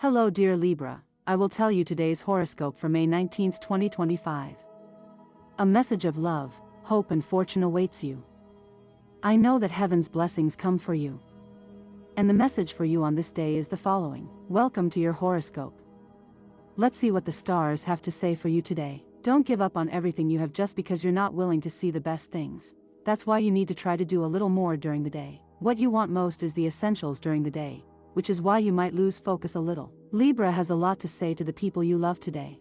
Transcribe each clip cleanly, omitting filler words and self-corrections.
Hello dear Libra, I will tell you today's horoscope for May 19th, 2025. A message of love, hope and fortune awaits you. I know that heaven's blessings come for you. And the message for you on this day is the following. Welcome to your horoscope. Let's see what the stars have to say for you today. Don't give up on everything you have just because you're not willing to see the best things. That's why you need to try to do a little more during the day. What you want most is the essentials during the day, which is why you might lose focus a little. Libra has a lot to say to the people you love today.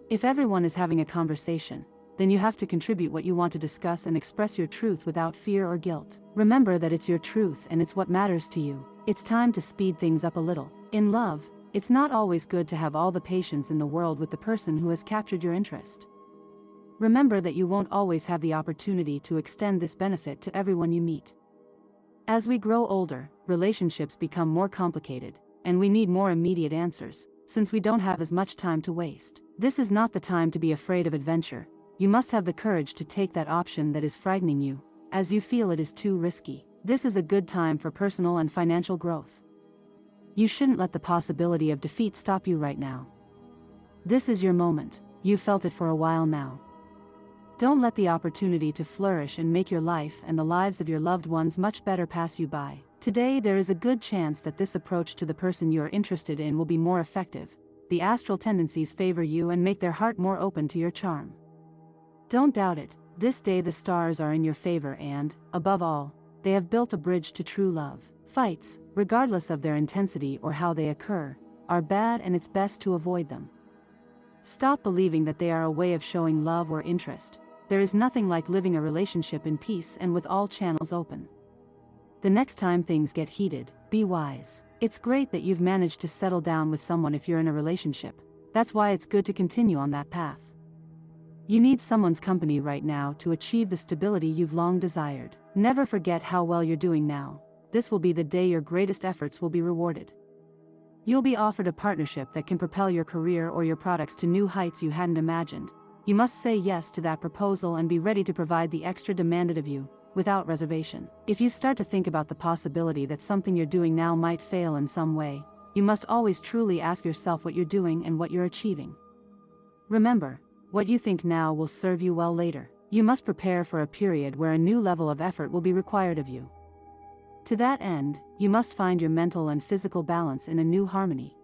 If everyone is having a conversation, then you have to contribute what you want to discuss and express your truth without fear or guilt. Remember that it's your truth and it's what matters to you. It's time to speed things up a little. In love, it's not always good to have all the patience in the world with the person who has captured your interest. Remember that you won't always have the opportunity to extend this benefit to everyone you meet. As we grow older, relationships become more complicated, and we need more immediate answers, since we don't have as much time to waste. This is not the time to be afraid of adventure. You must have the courage to take that option that is frightening you, as you feel it is too risky. This is a good time for personal and financial growth. You shouldn't let the possibility of defeat stop you right now. This is your moment. You've felt it for a while now. Don't let the opportunity to flourish and make your life and the lives of your loved ones much better pass you by. Today there is a good chance that this approach to the person you are interested in will be more effective. The astral tendencies favor you and make their heart more open to your charm. Don't doubt it. This day the stars are in your favor and, above all, they have built a bridge to true love. Fights, regardless of their intensity or how they occur, are bad and it's best to avoid them. Stop believing that they are a way of showing love or interest. There is nothing like living a relationship in peace and with all channels open. The next time things get heated, be wise. It's great that you've managed to settle down with someone if you're in a relationship. That's why it's good to continue on that path. You need someone's company right now to achieve the stability you've long desired. Never forget how well you're doing now. This will be the day your greatest efforts will be rewarded. You'll be offered a partnership that can propel your career or your products to new heights you hadn't imagined. You must say yes to that proposal and be ready to provide the extra demanded of you, without reservation. If you start to think about the possibility that something you're doing now might fail in some way, you must always truly ask yourself what you're doing and what you're achieving. Remember, what you think now will serve you well later. You must prepare for a period where a new level of effort will be required of you. To that end, you must find your mental and physical balance in a new harmony.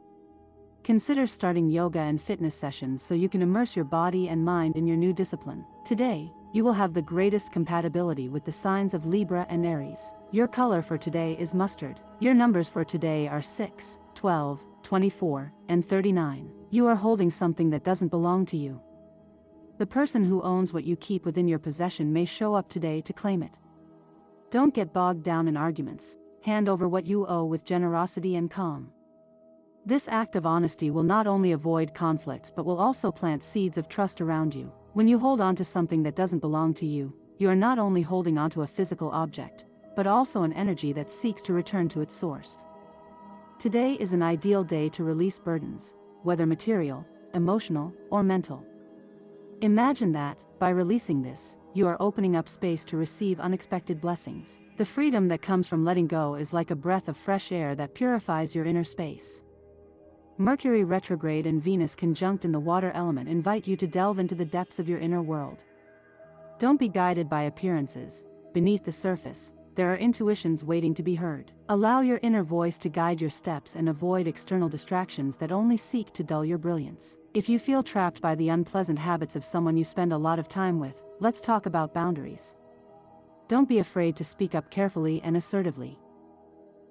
Consider starting yoga and fitness sessions so you can immerse your body and mind in your new discipline. Today, you will have the greatest compatibility with the signs of Libra and Aries. Your color for today is mustard. Your numbers for today are 6, 12, 24, and 39. You are holding something that doesn't belong to you. The person who owns what you keep within your possession may show up today to claim it. Don't get bogged down in arguments. Hand over what you owe with generosity and calm. This act of honesty will not only avoid conflicts but will also plant seeds of trust around you. When you hold on to something that doesn't belong to you, you are not only holding on to a physical object, but also an energy that seeks to return to its source. Today is an ideal day to release burdens, whether material, emotional, or mental. Imagine that, by releasing this, you are opening up space to receive unexpected blessings. The freedom that comes from letting go is like a breath of fresh air that purifies your inner space. Mercury retrograde and Venus conjunct in the water element invite you to delve into the depths of your inner world. Don't be guided by appearances. Beneath the surface, there are intuitions waiting to be heard. Allow your inner voice to guide your steps and avoid external distractions that only seek to dull your brilliance. If you feel trapped by the unpleasant habits of someone you spend a lot of time with, let's talk about boundaries. Don't be afraid to speak up carefully and assertively.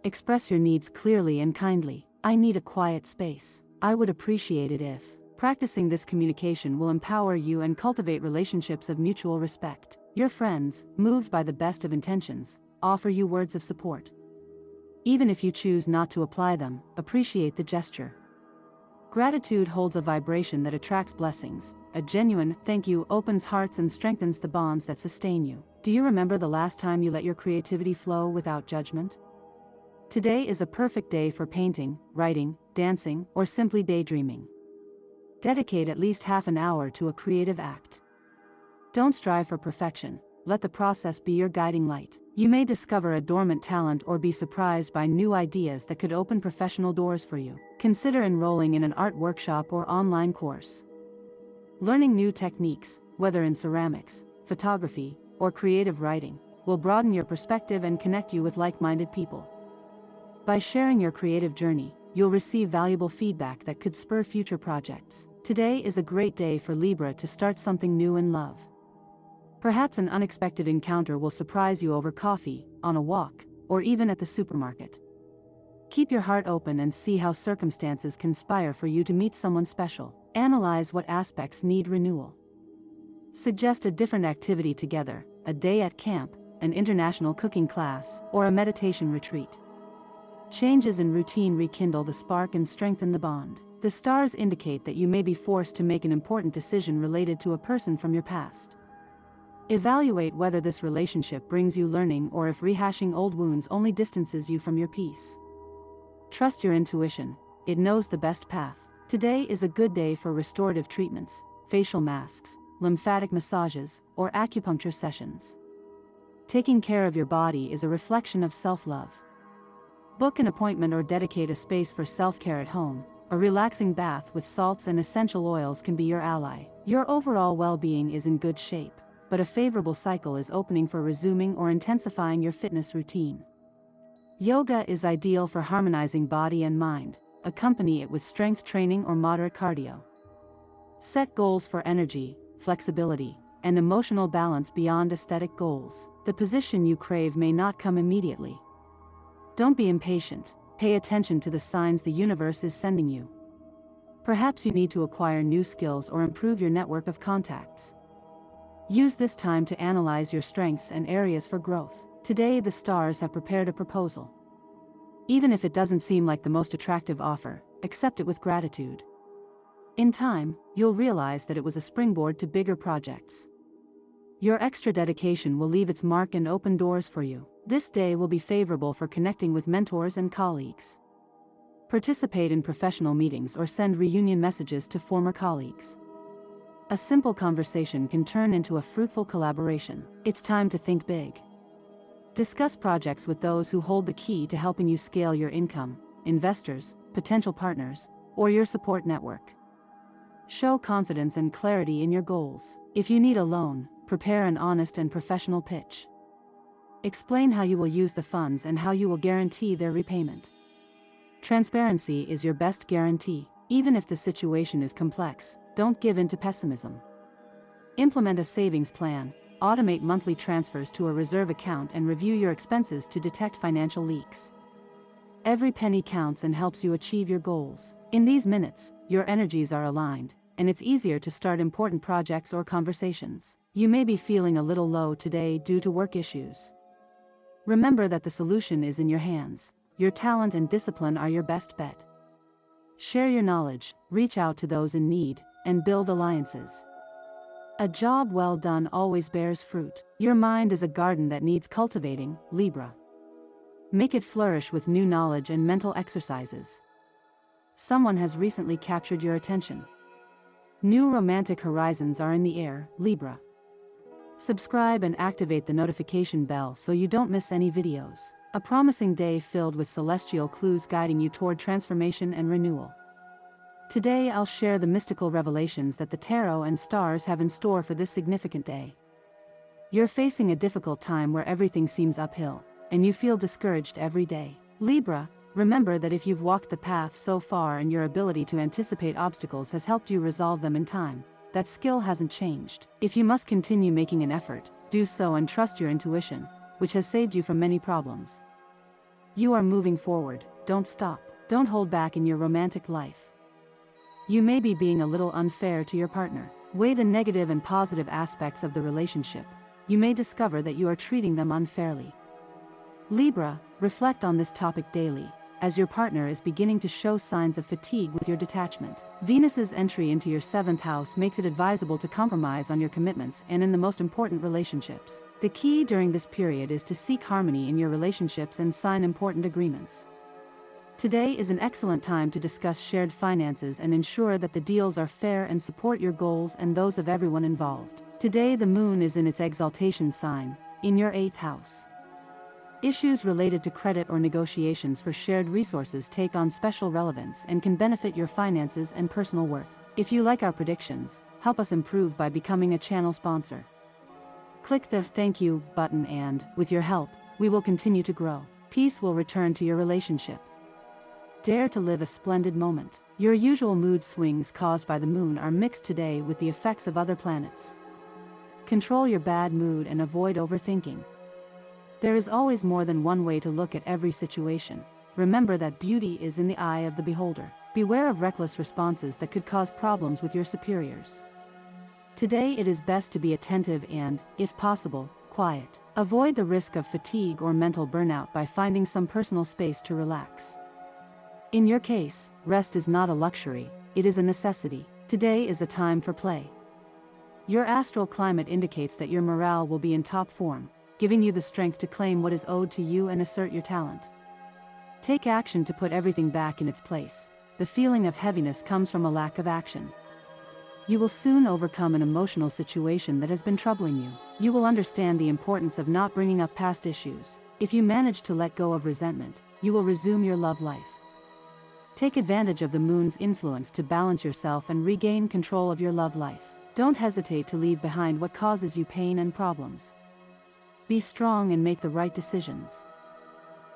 Express your needs clearly and kindly. I need a quiet space. I would appreciate it if. Practicing this communication will empower you and cultivate relationships of mutual respect. Your friends, moved by the best of intentions, offer you words of support. Even if you choose not to apply them, appreciate the gesture. Gratitude holds a vibration that attracts blessings. A genuine thank you opens hearts and strengthens the bonds that sustain you. Do you remember the last time you let your creativity flow without judgment? Today is a perfect day for painting, writing, dancing, or simply daydreaming. Dedicate at least half an hour to a creative act. Don't strive for perfection. let the process be your guiding light. You may discover a dormant talent or be surprised by new ideas that could open professional doors for you. Consider enrolling in an art workshop or online course. Learning new techniques, whether in ceramics, photography, or creative writing, will broaden your perspective and connect you with like-minded people. By sharing your creative journey, you'll receive valuable feedback that could spur future projects. Today is a great day for Libra to start something new in love. Perhaps an unexpected encounter will surprise you over coffee, on a walk, or even at the supermarket. Keep your heart open and see how circumstances conspire for you to meet someone special. Analyze what aspects need renewal. Suggest a different activity together, a day at camp, an international cooking class, or a meditation retreat. Changes in routine rekindle the spark and strengthen the bond. The stars indicate that you may be forced to make an important decision related to a person from your past. Evaluate whether this relationship brings you learning or if rehashing old wounds only distances you from your peace. Trust your intuition, it knows the best path. Today is a good day for restorative treatments, facial masks, lymphatic massages, or acupuncture sessions. Taking care of your body is a reflection of self-love. Book an appointment or dedicate a space for self-care at home. A relaxing bath with salts and essential oils can be your ally. Your overall well-being is in good shape, but a favorable cycle is opening for resuming or intensifying your fitness routine. Yoga is ideal for harmonizing body and mind. Accompany it with strength training or moderate cardio. Set goals for energy, flexibility, and emotional balance beyond aesthetic goals. The position you crave may not come immediately. Don't be impatient, pay attention to the signs the universe is sending you. Perhaps you need to acquire new skills or improve your network of contacts. Use this time to analyze your strengths and areas for growth. Today the stars have prepared a proposal. Even if it doesn't seem like the most attractive offer, accept it with gratitude. In time, you'll realize that it was a springboard to bigger projects. Your extra dedication will leave its mark and open doors for you. This day will be favorable for connecting with mentors and colleagues. Participate in professional meetings or send reunion messages to former colleagues. A simple conversation can turn into a fruitful collaboration. It's time to think big. Discuss projects with those who hold the key to helping you scale your income, investors, potential partners, or your support network. Show confidence and clarity in your goals. If you need a loan, prepare an honest and professional pitch. Explain how you will use the funds and how you will guarantee their repayment. Transparency is your best guarantee. Even if the situation is complex, don't give in to pessimism. Implement a savings plan, automate monthly transfers to a reserve account and review your expenses to detect financial leaks. Every penny counts and helps you achieve your goals. In these minutes, your energies are aligned, and it's easier to start important projects or conversations. You may be feeling a little low today due to work issues. Remember that the solution is in your hands. Your talent and discipline are your best bet. Share your knowledge, reach out to those in need, and build alliances. A job well done always bears fruit. Your mind is a garden that needs cultivating, Libra. Make it flourish with new knowledge and mental exercises. Someone has recently captured your attention. New romantic horizons are in the air, Libra. Subscribe and activate the notification bell so you don't miss any videos. A promising day filled with celestial clues guiding you toward transformation and renewal. Today I'll share the mystical revelations that the tarot and stars have in store for this significant day. You're facing a difficult time where everything seems uphill, and you feel discouraged every day. Libra, remember that if you've walked the path so far and your ability to anticipate obstacles has helped you resolve them in time, that skill hasn't changed. If you must continue making an effort, do so and trust your intuition, which has saved you from many problems. You are moving forward, don't stop, don't hold back in your romantic life. You may be being a little unfair to your partner. Weigh the negative and positive aspects of the relationship. You may discover that you are treating them unfairly. Libra, reflect on this topic daily, as your partner is beginning to show signs of fatigue with your detachment. Venus's entry into your 7th house makes it advisable to compromise on your commitments and in the most important relationships. The key during this period is to seek harmony in your relationships and sign important agreements. Today is an excellent time to discuss shared finances and ensure that the deals are fair and support your goals and those of everyone involved. Today the moon is in its exaltation sign, in your 8th house. Issues related to credit or negotiations for shared resources take on special relevance and can benefit your finances and personal worth. If you like our predictions, help us improve by becoming a channel sponsor. Click the thank you button and, with your help, we will continue to grow. Peace will return to your relationship. Dare to live a splendid moment. Your usual mood swings caused by the moon are mixed today with the effects of other planets. Control your bad mood and avoid overthinking. There is always more than one way to look at every situation. Remember that beauty is in the eye of the beholder. Beware of reckless responses that could cause problems with your superiors. Today it is best to be attentive and, if possible, quiet. Avoid the risk of fatigue or mental burnout by finding some personal space to relax. In your case, rest is not a luxury, it is a necessity. Today is a time for play. Your astral climate indicates that your morale will be in top form, giving you the strength to claim what is owed to you and assert your talent. Take action to put everything back in its place. The feeling of heaviness comes from a lack of action. You will soon overcome an emotional situation that has been troubling you. You will understand the importance of not bringing up past issues. If you manage to let go of resentment, you will resume your love life. Take advantage of the moon's influence to balance yourself and regain control of your love life. Don't hesitate to leave behind what causes you pain and problems. Be strong and make the right decisions.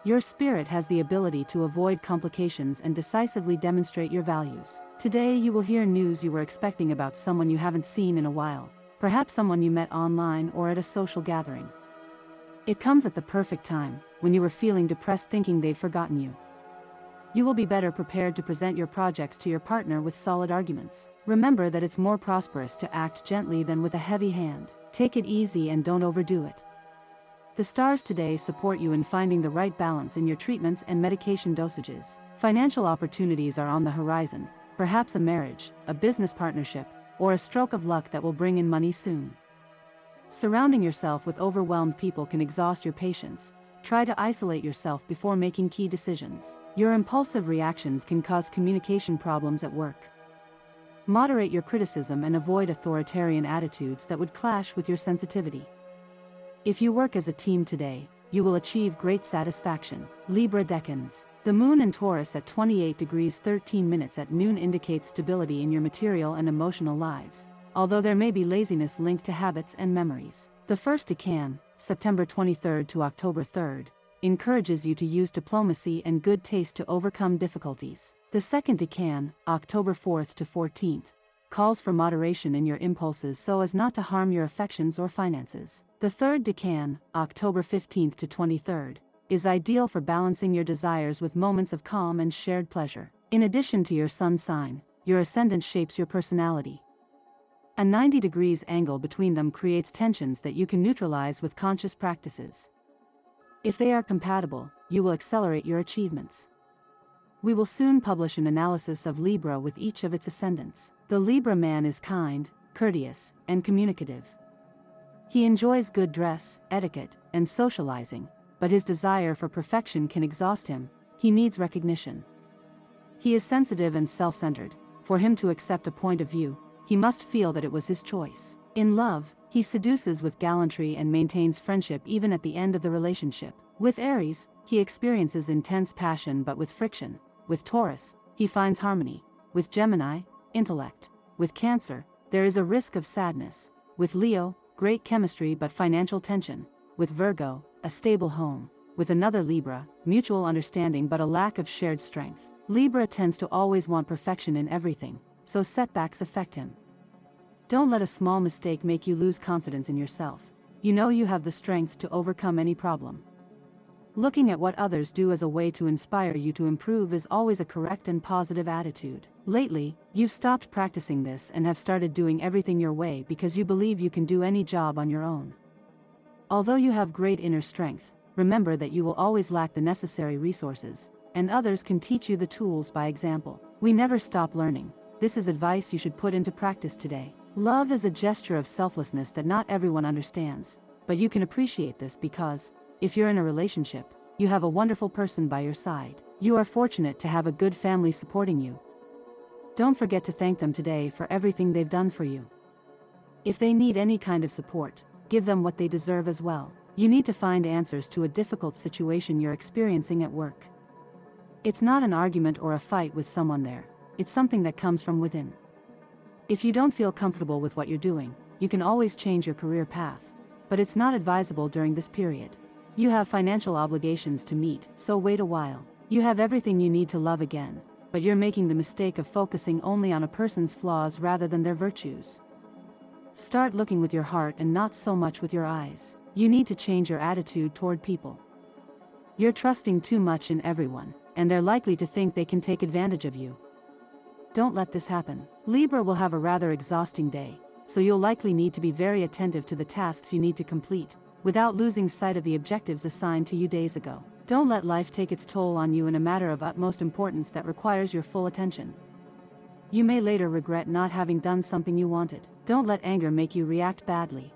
Your spirit has the ability to avoid complications and decisively demonstrate your values. Today you will hear news you were expecting about someone you haven't seen in a while, perhaps someone you met online or at a social gathering. It comes at the perfect time, when you were feeling depressed thinking they'd forgotten you. You will be better prepared to present your projects to your partner with solid arguments. Remember that it's more prosperous to act gently than with a heavy hand. Take it easy and don't overdo it. The stars today support you in finding the right balance in your treatments and medication dosages. Financial opportunities are on the horizon, perhaps a marriage, a business partnership, or a stroke of luck that will bring in money soon. Surrounding yourself with overwhelmed people can exhaust your patience. Try to isolate yourself before making key decisions. Your impulsive reactions can cause communication problems at work. Moderate your criticism and avoid authoritarian attitudes that would clash with your sensitivity. If you work as a team today, you will achieve great satisfaction. Libra decans. The moon in Taurus at 28 degrees 13 minutes at noon indicates stability in your material and emotional lives, although there may be laziness linked to habits and memories. The first decan, September 23rd to October 3rd, encourages you to use diplomacy and good taste to overcome difficulties. The second decan, October 4th to 14th, calls for moderation in your impulses so as not to harm your affections or finances. The third decan, October 15th to 23rd, is ideal for balancing your desires with moments of calm and shared pleasure. In addition to your sun sign, your ascendant shapes your personality. A 90 degrees angle between them creates tensions that you can neutralize with conscious practices. If they are compatible, you will accelerate your achievements. We will soon publish an analysis of Libra with each of its ascendants. The Libra man is kind, courteous, and communicative. He enjoys good dress, etiquette, and socializing, but his desire for perfection can exhaust him. He needs recognition. He is sensitive and self-centered. For him to accept a point of view, he must feel that it was his choice. In love, he seduces with gallantry and maintains friendship even at the end of the relationship. With Aries, he experiences intense passion but with friction. With Taurus, he finds harmony. With Gemini, intellect. With Cancer, there is a risk of sadness. With Leo, great chemistry but financial tension. With Virgo, a stable home. With another Libra, mutual understanding but a lack of shared strength. Libra tends to always want perfection in everything, so setbacks affect him. Don't let a small mistake make you lose confidence in yourself. You know you have the strength to overcome any problem. Looking at what others do as a way to inspire you to improve is always a correct and positive attitude. Lately, you've stopped practicing this and have started doing everything your way because you believe you can do any job on your own. Although you have great inner strength, remember that you will always lack the necessary resources, and others can teach you the tools by example. We never stop learning. This is advice you should put into practice today. Love is a gesture of selflessness that not everyone understands, but you can appreciate this because, if you're in a relationship, you have a wonderful person by your side. You are fortunate to have a good family supporting you. Don't forget to thank them today for everything they've done for you. If they need any kind of support, give them what they deserve as well. You need to find answers to a difficult situation you're experiencing at work. It's not an argument or a fight with someone there, it's something that comes from within. If you don't feel comfortable with what you're doing, you can always change your career path, but it's not advisable during this period. You have financial obligations to meet, so wait a while. You have everything you need to love again, but you're making the mistake of focusing only on a person's flaws rather than their virtues. Start looking with your heart and not so much with your eyes. You need to change your attitude toward people. You're trusting too much in everyone, and they're likely to think they can take advantage of you. Don't let this happen. Libra will have a rather exhausting day, so you'll likely need to be very attentive to the tasks you need to complete, without losing sight of the objectives assigned to you days ago. Don't let life take its toll on you in a matter of utmost importance that requires your full attention. You may later regret not having done something you wanted. Don't let anger make you react badly.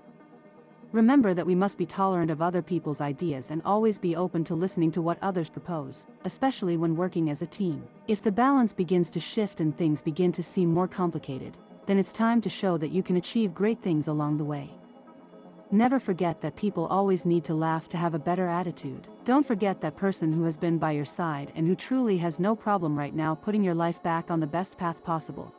Remember that we must be tolerant of other people's ideas and always be open to listening to what others propose, especially when working as a team. If the balance begins to shift and things begin to seem more complicated, then it's time to show that you can achieve great things along the way. Never forget that people always need to laugh to have a better attitude. Don't forget that person who has been by your side and who truly has no problem right now putting your life back on the best path possible.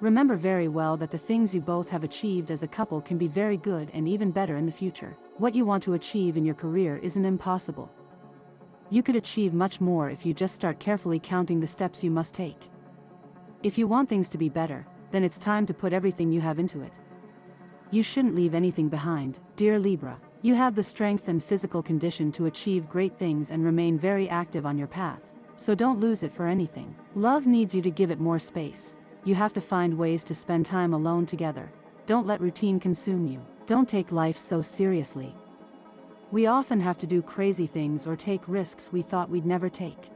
Remember very well that the things you both have achieved as a couple can be very good and even better in the future. What you want to achieve in your career isn't impossible. You could achieve much more if you just start carefully counting the steps you must take. If you want things to be better, then it's time to put everything you have into it. You shouldn't leave anything behind, dear Libra. You have the strength and physical condition to achieve great things and remain very active on your path, so don't lose it for anything. Love needs you to give it more space. You have to find ways to spend time alone together. Don't let routine consume you. Don't take life so seriously. We often have to do crazy things or take risks we thought we'd never take.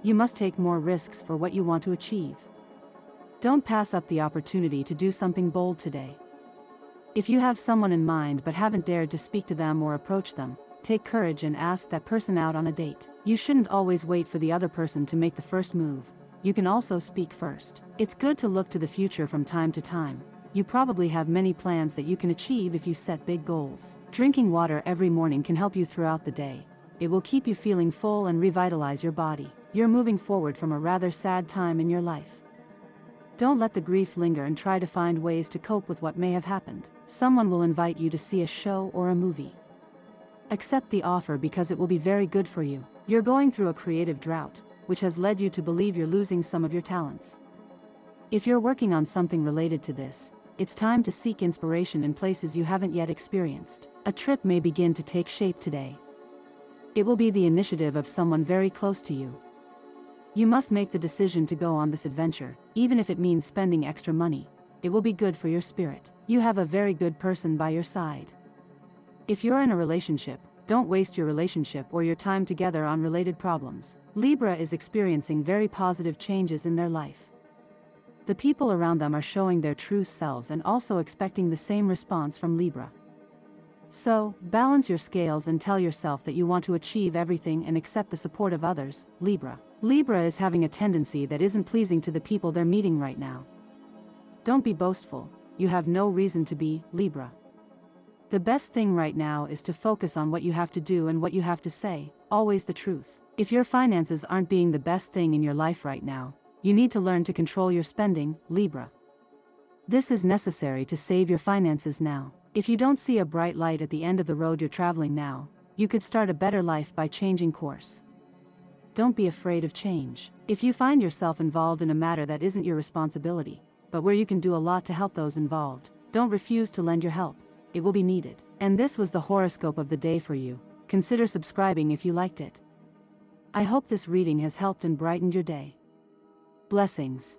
You must take more risks for what you want to achieve. Don't pass up the opportunity to do something bold today. If you have someone in mind but haven't dared to speak to them or approach them, take courage and ask that person out on a date. You shouldn't always wait for the other person to make the first move. You can also speak first. It's good to look to the future from time to time. You probably have many plans that you can achieve if you set big goals. Drinking water every morning can help you throughout the day. It will keep you feeling full and revitalize your body. You're moving forward from a rather sad time in your life. Don't let the grief linger and try to find ways to cope with what may have happened. Someone will invite you to see a show or a movie. Accept the offer because it will be very good for you. You're going through a creative drought, which has led you to believe you're losing some of your talents. If you're working on something related to this, it's time to seek inspiration in places you haven't yet experienced. A trip may begin to take shape today. It will be the initiative of someone very close to you. You must make the decision to go on this adventure, even if it means spending extra money. It will be good for your spirit. You have a very good person by your side. If you're in a relationship, don't waste your relationship or your time together on related problems. Libra is experiencing very positive changes in their life. The people around them are showing their true selves and also expecting the same response from Libra. So, balance your scales and tell yourself that you want to achieve everything and accept the support of others, Libra. Libra is having a tendency that isn't pleasing to the people they're meeting right now. Don't be boastful. You have no reason to be, Libra. The best thing right now is to focus on what you have to do and what you have to say, always the truth. If your finances aren't being the best thing in your life right now, you need to learn to control your spending, Libra. This is necessary to save your finances now. If you don't see a bright light at the end of the road you're traveling now, you could start a better life by changing course. Don't be afraid of change. If you find yourself involved in a matter that isn't your responsibility, but where you can do a lot to help those involved, don't refuse to lend your help. It will be needed. And this was the horoscope of the day for you. Consider subscribing if you liked it. I hope this reading has helped and brightened your day. Blessings.